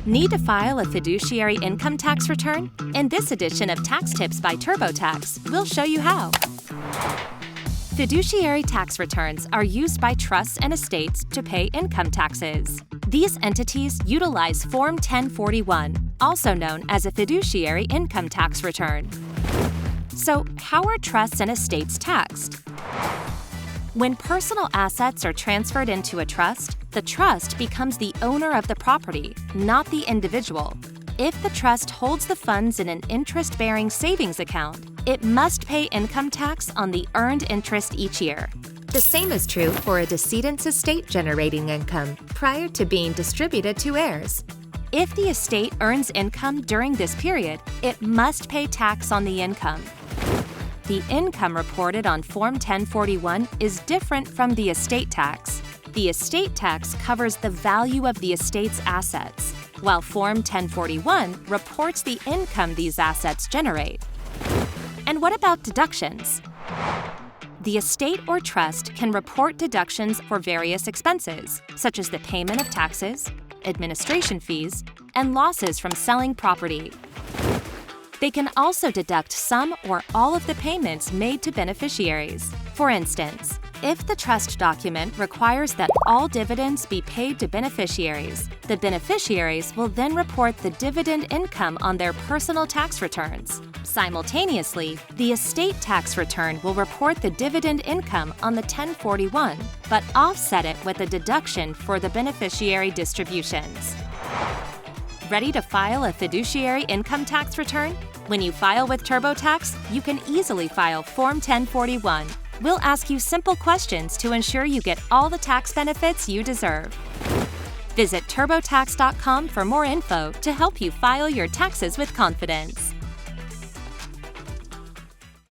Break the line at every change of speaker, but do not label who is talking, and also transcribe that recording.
Need to file a fiduciary income tax return? In this edition of Tax Tips by TurboTax, we'll show you how. Fiduciary tax returns are used by trusts and estates to pay income taxes. These entities utilize Form 1041, also known as a fiduciary income tax return. So, how are trusts and estates taxed? When personal assets are transferred into a trust, the trust becomes the owner of the property, not the individual. If the trust holds the funds in an interest-bearing savings account, it must pay income tax on the earned interest each year. The same is true for a decedent's estate generating income prior to being distributed to heirs. If the estate earns income during this period, it must pay tax on the income. The income reported on Form 1041 is different from the estate tax. The estate tax covers the value of the estate's assets, while Form 1041 reports the income these assets generate. And what about deductions? The estate or trust can report deductions for various expenses, such as the payment of taxes, administration fees, and losses from selling property. They can also deduct some or all of the payments made to beneficiaries. For instance, if the trust document requires that all dividends be paid to beneficiaries, the beneficiaries will then report the dividend income on their personal tax returns. Simultaneously, the estate tax return will report the dividend income on the 1041, but offset it with a deduction for the beneficiary distributions. Ready to file a fiduciary income tax return? When you file with TurboTax, you can easily file Form 1041. We'll ask you simple questions to ensure you get all the tax benefits you deserve. Visit TurboTax.com for more info to help you file your taxes with confidence.